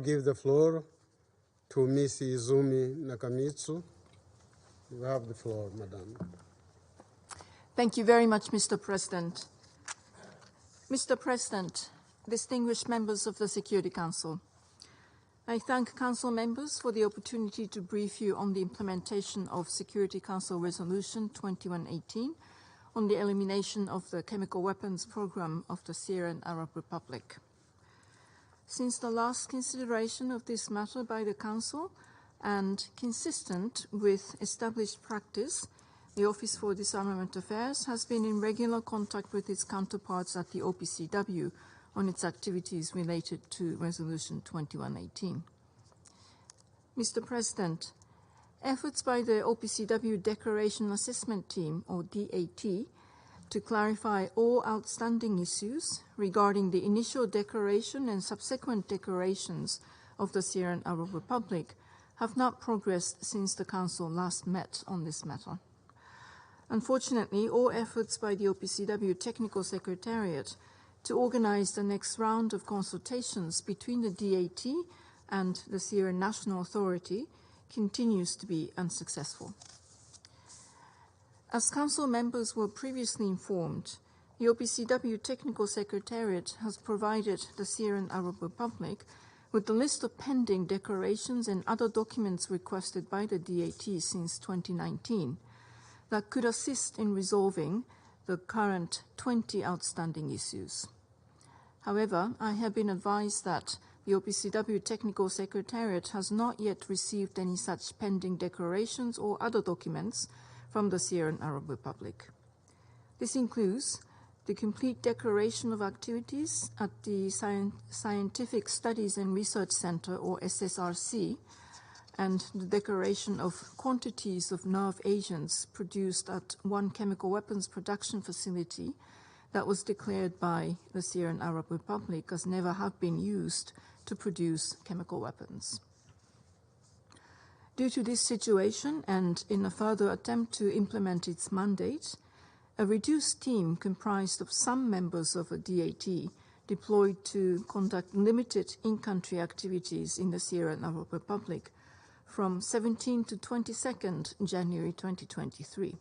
give the floor to Ms. Izumi Nakamitsu. You have the floor, Madam. Thank you very much, Mr. President. Mr. President, distinguished members of the Security Council, I thank Council members for the opportunity to brief you on the implementation of Security Council Resolution 2118 on the elimination of the chemical weapons program of the Syrian Arab Republic. Since the last consideration of this matter by the Council, and consistent with established practice, the Office for Disarmament Affairs has been in regular contact with its counterparts at the OPCW on its activities related to Resolution 2118. Mr. President, efforts by the OPCW Declaration Assessment Team, or DAT, to clarify all outstanding issues regarding the initial declaration and subsequent declarations of the Syrian Arab Republic have not progressed since the Council last met on this matter. Unfortunately, all efforts by the OPCW Technical Secretariat to organize the next round of consultations between the DAT and the Syrian National Authority continues to be unsuccessful. As Council members were previously informed, the OPCW Technical Secretariat has provided the Syrian Arab Republic with the list of pending declarations and other documents requested by the DAT since 2019 that could assist in resolving the current 20 outstanding issues. However, I have been advised that the OPCW Technical Secretariat has not yet received any such pending declarations or other documents from the Syrian Arab Republic. This includes the complete declaration of activities at the Scientific Studies and Research Center, or SSRC, and the declaration of quantities of nerve agents produced at one chemical weapons production facility that was declared by the Syrian Arab Republic as never have been used to produce chemical weapons. Due to this situation, and in a further attempt to implement its mandate, a reduced team comprised of some members of a DAT deployed to conduct limited in-country activities in the Syrian Arab Republic from 17 to 22nd January 2023.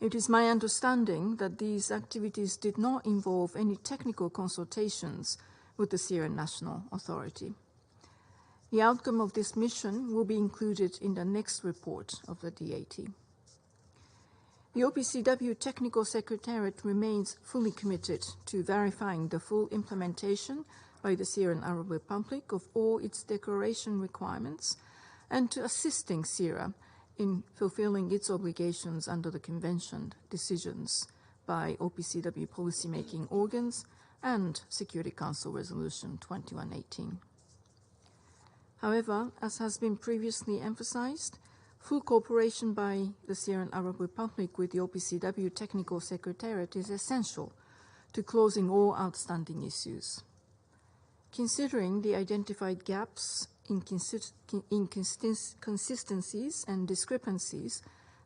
It is my understanding that these activities did not involve any technical consultations with the Syrian National Authority. The outcome of this mission will be included in the next report of the DAT. The OPCW Technical Secretariat remains fully committed to verifying the full implementation by the Syrian Arab Republic of all its declaration requirements and to assisting Syria in fulfilling its obligations under the Convention decisions by OPCW policymaking organs and Security Council Resolution 2118. However, as has been previously emphasized, full cooperation by the Syrian Arab Republic with the OPCW Technical Secretariat is essential to closing all outstanding issues. Considering the identified gaps, inconsistencies and discrepancies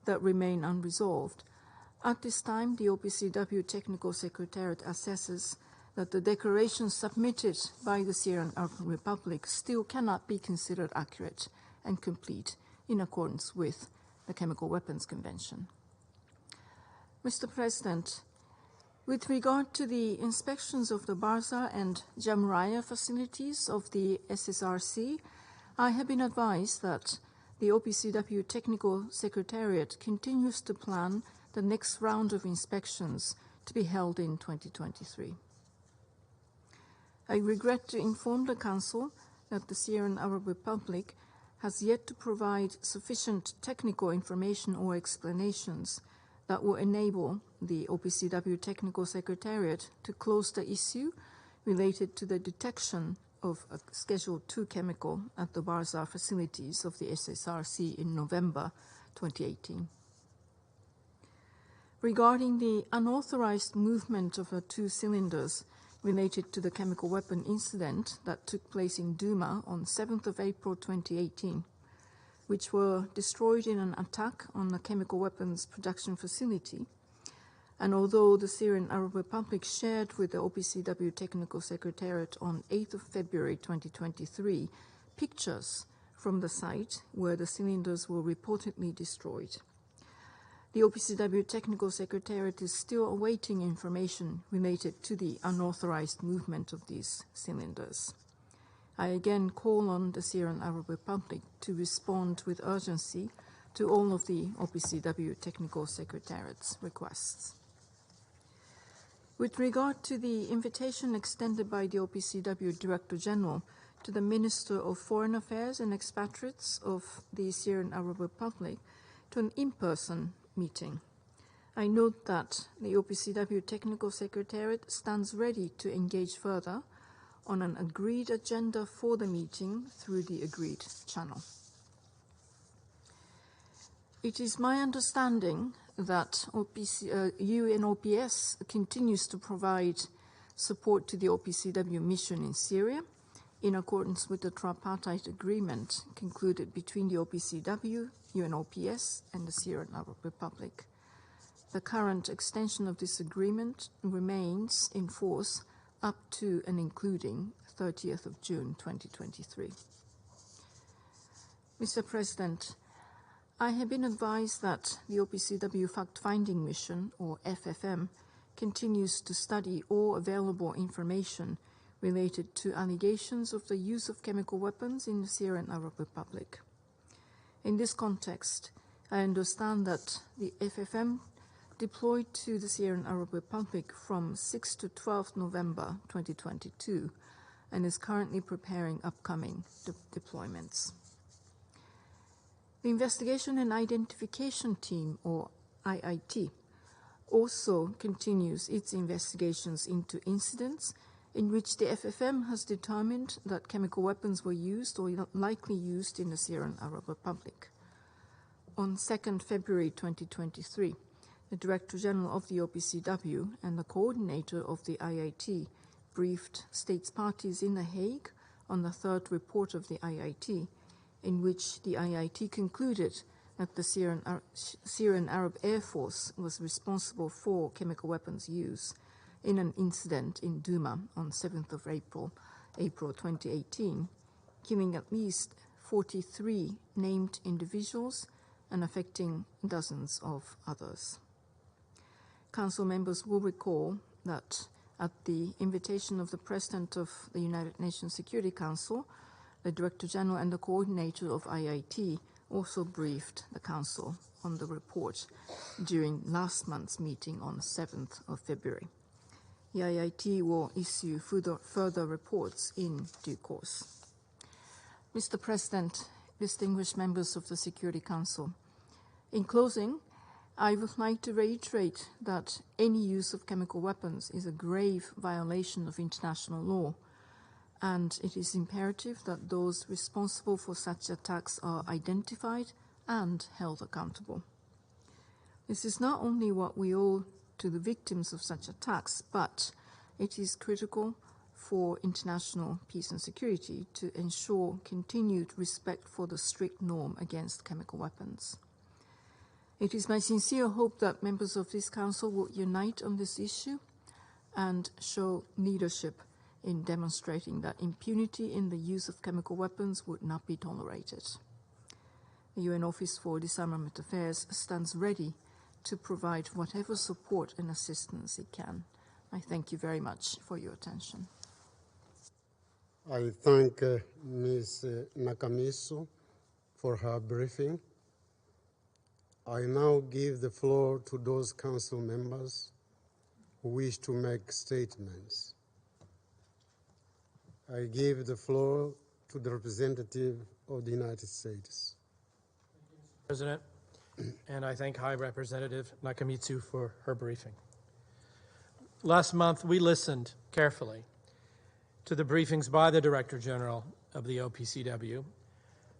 that remain unresolved, at this time the OPCW Technical Secretariat assesses that the declarations submitted by the Syrian Arab Republic still cannot be considered accurate and complete in accordance with the Chemical Weapons Convention. Mr. President, with regard to the inspections of the Barza and Jamraya facilities of the SSRC, I have been advised that the OPCW Technical Secretariat continues to plan the next round of inspections to be held in 2023. I regret to inform the Council that the Syrian Arab Republic has yet to provide sufficient technical information or explanations that will enable the OPCW Technical Secretariat to close the issue related to the detection of a Schedule II chemical at the Barza facilities of the SSRC in November 2018. Regarding the unauthorized movement of the 2 cylinders related to the chemical weapon incident that took place in Duma on 7th of April 2018, which were destroyed in an attack on the chemical weapons production facility, And although the Syrian Arab Republic shared with the OPCW Technical Secretariat on 8th of February 2023 pictures from the site where the cylinders were reportedly destroyed, the OPCW Technical Secretariat is still awaiting information related to the unauthorized movement of these cylinders. I again call on the Syrian Arab Republic to respond with urgency to all of the OPCW Technical Secretariat's requests. With regard to the invitation extended by the OPCW Director General to the Minister of Foreign Affairs and Expatriates of the Syrian Arab Republic to an in-person meeting, I note that the OPCW Technical Secretariat stands ready to engage further on an agreed agenda for the meeting through the agreed channel. It is my understanding that UNOPS continues to provide support to the OPCW mission in Syria in accordance with the tripartite agreement concluded between the OPCW, UNOPS, and the Syrian Arab Republic. The current extension of this agreement remains in force up to and including 30th of June 2023. Mr. President, I have been advised that the OPCW Fact-Finding Mission, or FFM, continues to study all available information related to allegations of the use of chemical weapons in the Syrian Arab Republic. In this context, I understand that the FFM deployed to the Syrian Arab Republic from 6 to 12 November 2022 and is currently preparing upcoming deployments. The Investigation and Identification Team, or IIT, also continues its investigations into incidents in which the FFM has determined that chemical weapons were used or likely used in the Syrian Arab Republic. On 2nd February 2023, the Director General of the OPCW and the coordinator of the IIT briefed states parties in The Hague on the third report of the IIT, in which the IIT concluded that the Syrian Arab Air Force was responsible for chemical weapons use in an incident in Douma on 7th of April 2018, killing at least 43 named individuals and affecting dozens of others. Council members will recall that at the invitation of the President of the United Nations Security Council, the Director General and the coordinator of IIT also briefed the Council on the report during last month's meeting on 7th of February. The IIT will issue further reports in due course. Mr. President, distinguished members of the Security Council, in closing, I would like to reiterate that any use of chemical weapons is a grave violation of international law, and it is imperative that those responsible for such attacks are identified and held accountable. This is not only what we owe to the victims of such attacks, but it is critical for international peace and security to ensure continued respect for the strict norm against chemical weapons. It is my sincere hope that members of this Council will unite on this issue and show leadership in demonstrating that impunity in the use of chemical weapons would not be tolerated. The UN Office for Disarmament Affairs stands ready to provide whatever support and assistance it can. I thank you very much for your attention. I thank Ms. Nakamitsu for her briefing. I now give the floor to those Council members who wish to make statements. I give the floor to the representative of the United States. President, and I thank High Representative Nakamitsu for her briefing. Last month, we listened carefully to the briefings by the Director General of the OPCW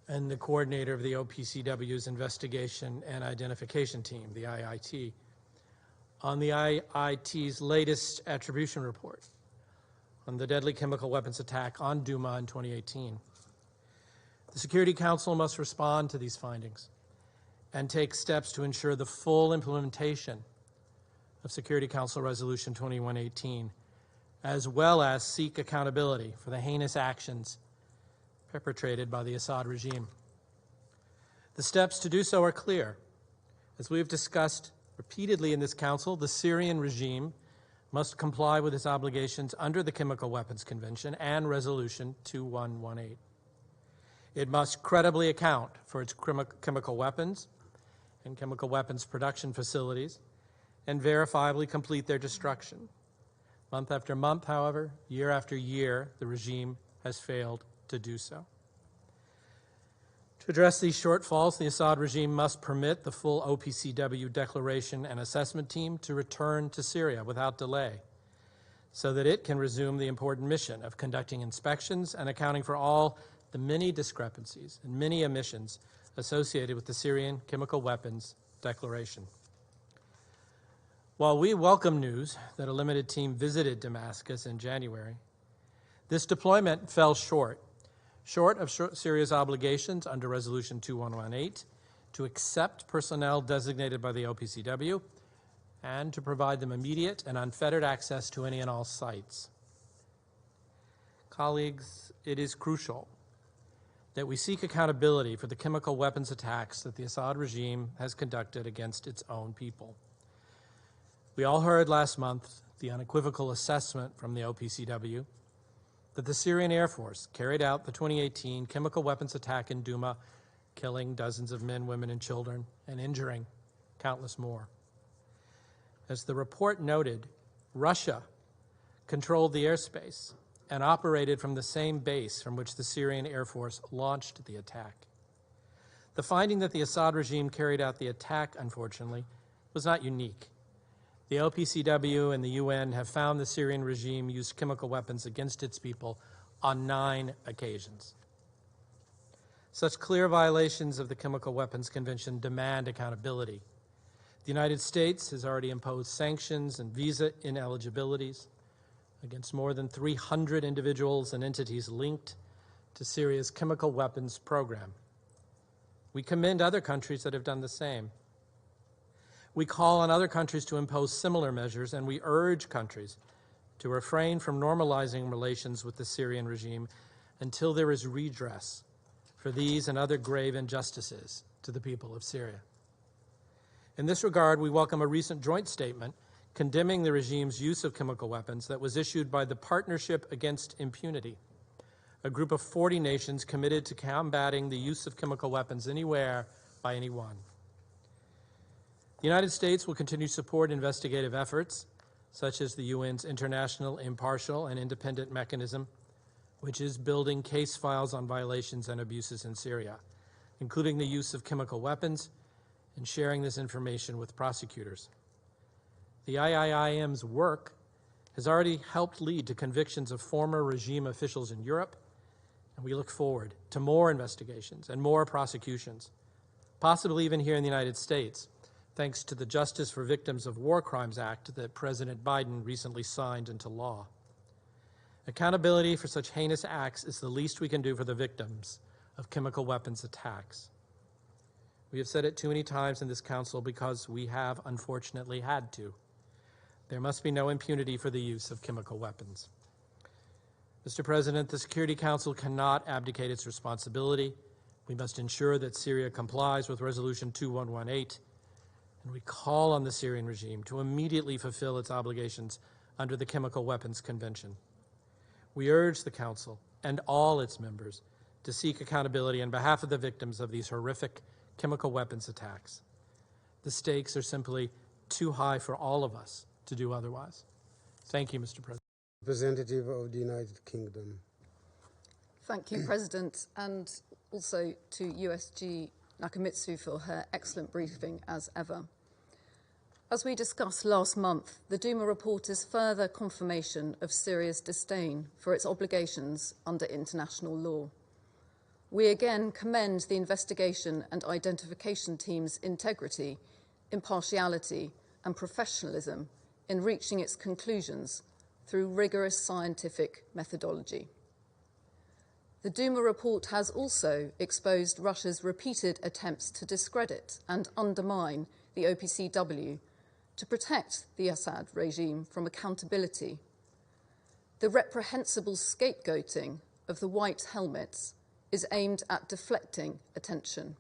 and the coordinator of the OPCW's Investigation and Identification Team, the IIT, on the IIT's latest attribution report on the deadly chemical weapons attack on Douma in 2018. The Security Council must respond to these findings and take steps to ensure the full implementation of Security Council Resolution 2118, as well as seek accountability for the heinous actions perpetrated by the Assad regime. The steps to do so are clear. As we have discussed repeatedly in this Council, the Syrian regime must comply with its obligations under the Chemical Weapons Convention and Resolution 2118. It must credibly account for its chemical weapons and chemical weapons production facilities and verifiably complete their destruction. Month after month, however, year after year, the regime has failed to do so. To address these shortfalls, the Assad regime must permit the full OPCW declaration and assessment team to return to Syria without delay, so that it can resume the important mission of conducting inspections and accounting for all the many discrepancies and many omissions associated with the Syrian Chemical Weapons Declaration. While we welcome news that a limited team visited Damascus in January, this deployment fell short of Syria's obligations under Resolution 2118 to accept personnel designated by the OPCW and to provide them immediate and unfettered access to any and all sites. Colleagues, it is crucial that we seek accountability for the chemical weapons attacks that the Assad regime has conducted against its own people. We all heard last month the unequivocal assessment from the OPCW that the Syrian Air Force carried out the 2018 chemical weapons attack in Douma, killing dozens of men, women, and children, and injuring countless more. As the report noted, Russia controlled the airspace and operated from the same base from which the Syrian Air Force launched the attack. The finding that the Assad regime carried out the attack, unfortunately, was not unique. The OPCW and the UN have found the Syrian regime used chemical weapons against its people on 9 occasions. Such clear violations of the Chemical Weapons Convention demand accountability. The United States has already imposed sanctions and visa ineligibilities against more than 300 individuals and entities linked to Syria's chemical weapons program. We commend other countries that have done the same. We call on other countries to impose similar measures, and we urge countries to refrain from normalizing relations with the Syrian regime until there is redress for these and other grave injustices to the people of Syria. In this regard, we welcome a recent joint statement condemning the regime's use of chemical weapons that was issued by the Partnership Against Impunity, a group of 40 nations committed to combating the use of chemical weapons anywhere by anyone. The United States will continue to support investigative efforts, such as the UN's International Impartial and Independent Mechanism, which is building case files on violations and abuses in Syria, including the use of chemical weapons and sharing this information with prosecutors. The IIIM's work has already helped lead to convictions of former regime officials in Europe, and we look forward to more investigations and more prosecutions, possibly even here in the United States, thanks to the Justice for Victims of War Crimes Act that President Biden recently signed into law. Accountability for such heinous acts is the least we can do for the victims of chemical weapons attacks. We have said it too many times in this Council because we have unfortunately had to. There must be no impunity for the use of chemical weapons. Mr. President, the Security Council cannot abdicate its responsibility. We must ensure that Syria complies with Resolution 2118, and we call on the Syrian regime to immediately fulfill its obligations under the Chemical Weapons Convention. We urge the Council and all its members to seek accountability on behalf of the victims of these horrific chemical weapons attacks. The stakes are simply too high for all of us to do otherwise. Thank you, Mr. President. Representative of the United Kingdom. Thank you, President, and also to USG Nakamitsu for her excellent briefing as ever. As we discussed last month, the Duma report is further confirmation of Syria's disdain for its obligations under international law. We again commend the investigation and identification team's integrity, impartiality, and professionalism in reaching its conclusions through rigorous scientific methodology. The Duma report has also exposed Russia's repeated attempts to discredit and undermine the OPCW to protect the Assad regime from accountability. The reprehensible scapegoating of the white helmets is aimed at deflecting attention.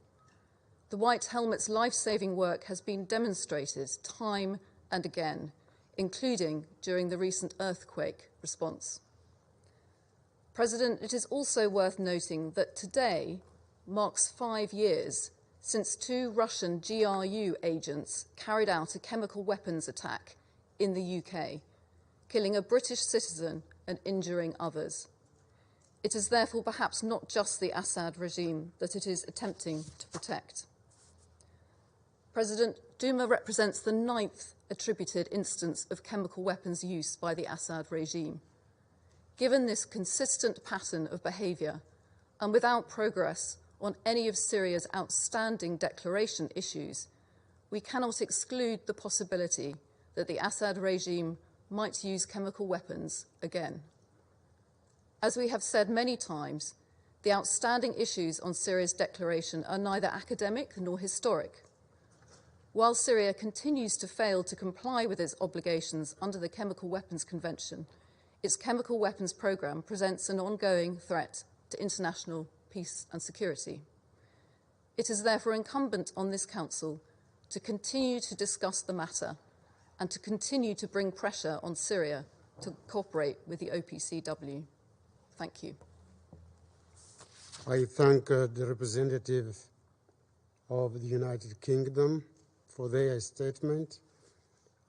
The white helmets' life-saving work has been demonstrated time and again, including during the recent earthquake response. President, it is also worth noting that today marks 5 years since 2 Russian GRU agents carried out a chemical weapons attack in the UK, killing a British citizen and injuring others. It is therefore perhaps not just the Assad regime that it is attempting to protect. President, Duma represents the 9th attributed instance of chemical weapons use by the Assad regime. Given this consistent pattern of behaviour, and without progress on any of Syria's outstanding declaration issues, we cannot exclude the possibility that the Assad regime might use chemical weapons again. As we have said many times, the outstanding issues on Syria's declaration are neither academic nor historic. While Syria continues to fail to comply with its obligations under the Chemical Weapons Convention, its chemical weapons programme presents an ongoing threat to international peace and security. It is therefore incumbent on this Council to continue to discuss the matter and to continue to bring pressure on Syria to cooperate with the OPCW. Thank you. I thank the representative of the United Kingdom for their statement.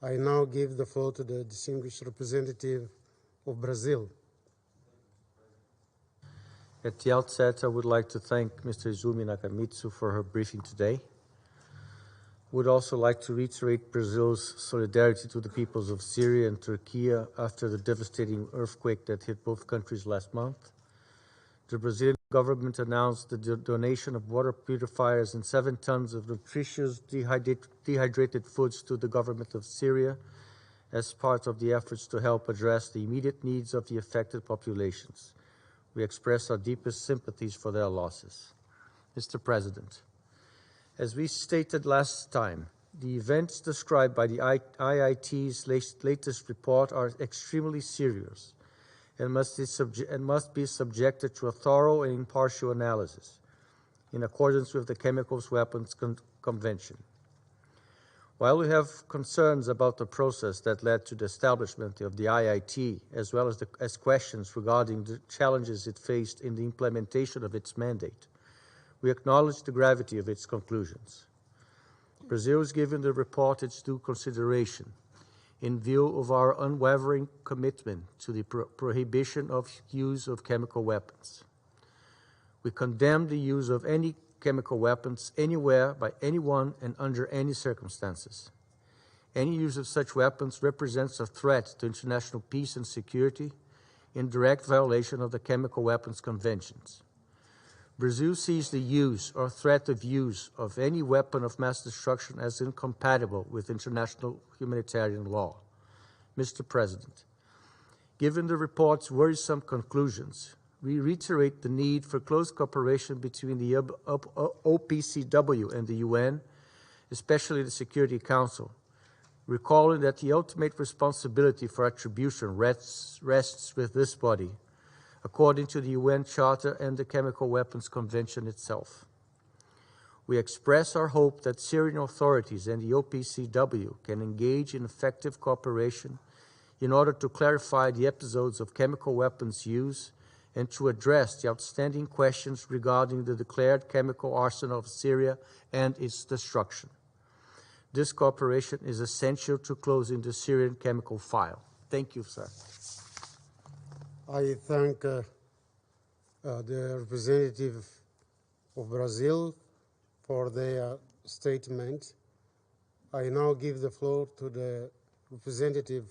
I now give the floor to the distinguished representative of Brazil. At the outset, I would like to thank Mr. Izumi Nakamitsu for her briefing today. Would also like to reiterate Brazil's solidarity to the peoples of Syria and Turkey after the devastating earthquake that hit both countries last month. The Brazilian government announced the donation of water purifiers and 7 tons of nutritious dehydrated foods to the government of Syria as part of the efforts to help address the immediate needs of the affected populations. We express our deepest sympathies for their losses. Mr. President, as we stated last time, the events described by the IIT's latest report are extremely serious and must be subjected to a thorough and impartial analysis in accordance with the Chemicals Weapons Convention. While we have concerns about the process that led to the establishment of the IIT, as well as questions regarding the challenges it faced in the implementation of its mandate, we acknowledge the gravity of its conclusions. Brazil has given the report its due consideration in view of our unwavering commitment to the prohibition of use of chemical weapons. We condemn the use of any chemical weapons anywhere by anyone and under any circumstances. Any use of such weapons represents a threat to international peace and security in direct violation of the Chemical Weapons Conventions. Brazil sees the use or threat of use of any weapon of mass destruction as incompatible with international humanitarian law. Mr. President, given the report's worrisome conclusions, we reiterate the need for close cooperation between the OPCW and the UN, especially the Security Council, recalling that the ultimate responsibility for attribution rests with this body, according to the UN Charter and the Chemical Weapons Convention itself. We express our hope that Syrian authorities and the OPCW can engage in effective cooperation in order to clarify the episodes of chemical weapons use and to address the outstanding questions regarding the declared chemical arsenal of Syria and its destruction. This cooperation is essential to closing the Syrian chemical file. Thank you, sir. I thank the representative of Brazil for their statement. I now give the floor to the representative